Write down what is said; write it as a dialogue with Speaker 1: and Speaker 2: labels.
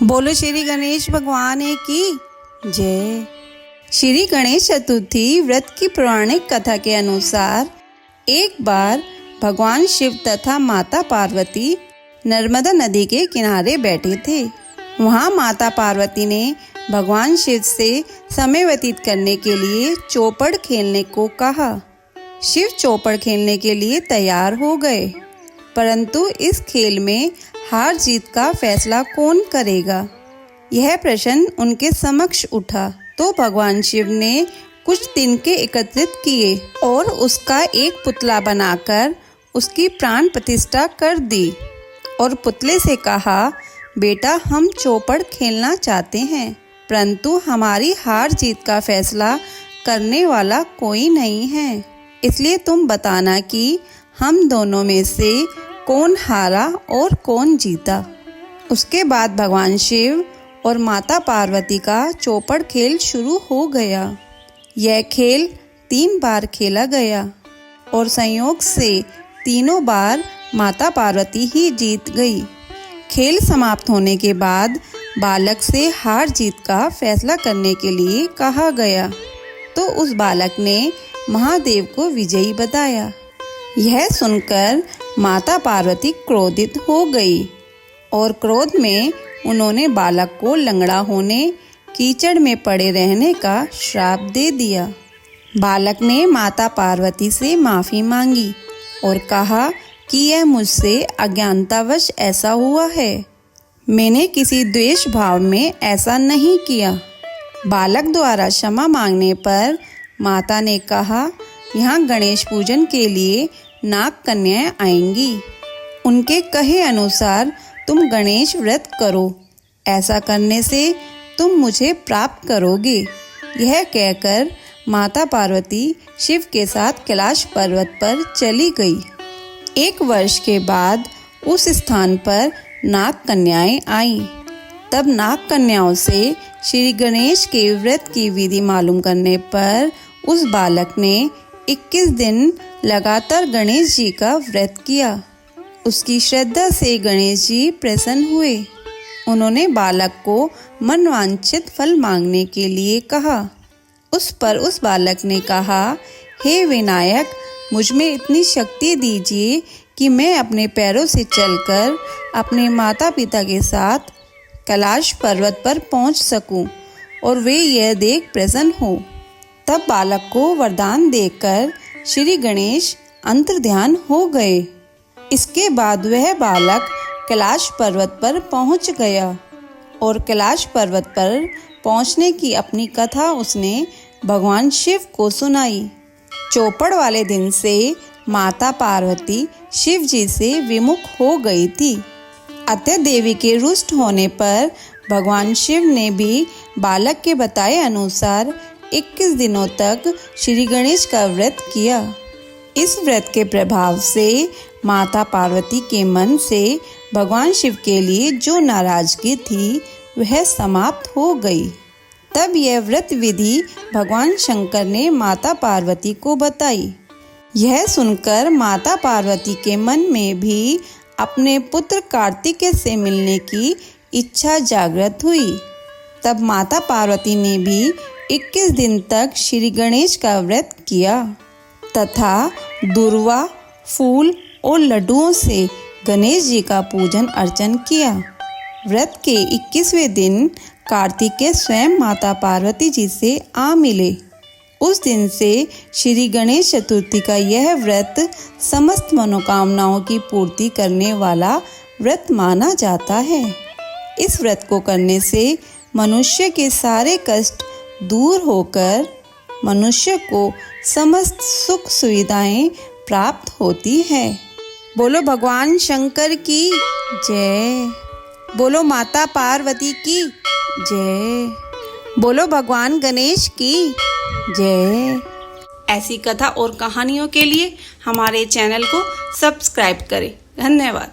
Speaker 1: बोलो श्री गणेश भगवान की जय। श्री गणेश चतुर्थी व्रत की पौराणिक कथा के अनुसार एक बार भगवान शिव तथा माता पार्वती नर्मदा नदी के किनारे बैठे थे। वहाँ माता पार्वती ने भगवान शिव से समय व्यतीत करने के लिए चौपड़ खेलने को कहा। शिव चौपड़ खेलने के लिए तैयार हो गए, परंतु इस खेल में हार जीत का फैसला कौन करेगा, यह प्रश्न उनके समक्ष उठा। तो भगवान शिव ने कुछ तिनके एकत्रित किए और उसका एक पुतला बनाकर उसकी प्राण प्रतिष्ठा कर दी और पुतले से कहा, बेटा हम चौपड़ खेलना चाहते हैं, परंतु हमारी हार जीत का फैसला करने वाला कोई नहीं है, इसलिए तुम बताना कि हम दोनों में से कौन हारा और कौन जीता। उसके बाद भगवान शिव और माता पार्वती का चौपड़ खेल शुरू हो गया। यह खेल 3 बार खेला गया और संयोग से तीनों बार माता पार्वती ही जीत गई। खेल समाप्त होने के बाद बालक से हार जीत का फैसला करने के लिए कहा गया, तो उस बालक ने महादेव को विजयी बताया। यह सुनकर माता पार्वती क्रोधित हो गई और क्रोध में उन्होंने बालक को लंगड़ा होने, कीचड़ में पड़े रहने का श्राप दे दिया। बालक ने माता पार्वती से माफ़ी मांगी और कहा कि यह मुझसे अज्ञानतावश ऐसा हुआ है, मैंने किसी द्वेष भाव में ऐसा नहीं किया। बालक द्वारा क्षमा मांगने पर माता ने कहा, यहाँ गणेश पूजन के लिए नाग कन्याएं आएंगी, उनके कहे अनुसार तुम गणेश व्रत करो, ऐसा करने से तुम मुझे प्राप्त करोगे। यह कहकर माता पार्वती शिव के साथ कैलाश पर्वत पर चली गई। 1 वर्ष के बाद उस स्थान पर नाग कन्याएं आईं। तब नाग कन्याओं से श्री गणेश के व्रत की विधि मालूम करने पर उस बालक ने 21 दिन लगातार गणेश जी का व्रत किया। उसकी श्रद्धा से गणेश जी प्रसन्न हुए। उन्होंने बालक को मनवांछित फल मांगने के लिए कहा। उस पर उस बालक ने कहा, हे विनायक, मुझ में इतनी शक्ति दीजिए कि मैं अपने पैरों से चलकर अपने माता पिता के साथ कैलाश पर्वत पर पहुंच सकूं और वे यह देख प्रसन्न हो। तब बालक को वरदान देकर श्री गणेश अंतर्ध्यान हो गए। इसके बाद वह बालक कैलाश पर्वत पर पहुंच गया और कैलाश पर्वत पर पहुंचने की अपनी कथा उसने भगवान शिव को सुनाई। चौपड़ वाले दिन से माता पार्वती शिव जी से विमुख हो गई थी। अतः देवी के रुष्ट होने पर भगवान शिव ने भी बालक के बताए अनुसार 21 दिनों तक श्री गणेश का व्रत किया। इस व्रत के प्रभाव से माता पार्वती के मन से भगवान शिव के लिए जो नाराजगी थी वह समाप्त हो गई। तब यह व्रत विधि भगवान शंकर ने माता पार्वती को बताई। यह सुनकर माता पार्वती के मन में भी अपने पुत्र कार्तिकेय से मिलने की इच्छा जागृत हुई। तब माता पार्वती ने भी 21 दिन तक श्री गणेश का व्रत किया तथा दूर्वा, फूल और लड्डुओं से गणेश जी का पूजन अर्चन किया। व्रत के 21वें दिन कार्तिकेय स्वयं माता पार्वती जी से आ मिले। उस दिन से श्री गणेश चतुर्थी का यह व्रत समस्त मनोकामनाओं की पूर्ति करने वाला व्रत माना जाता है। इस व्रत को करने से मनुष्य के सारे कष्ट दूर होकर मनुष्य को समस्त सुख सुविधाएं प्राप्त होती है। बोलो भगवान शंकर की जय। बोलो माता पार्वती की जय। बोलो भगवान गणेश की जय। ऐसी कथा और कहानियों के लिए हमारे चैनल को सब्सक्राइब करें। धन्यवाद।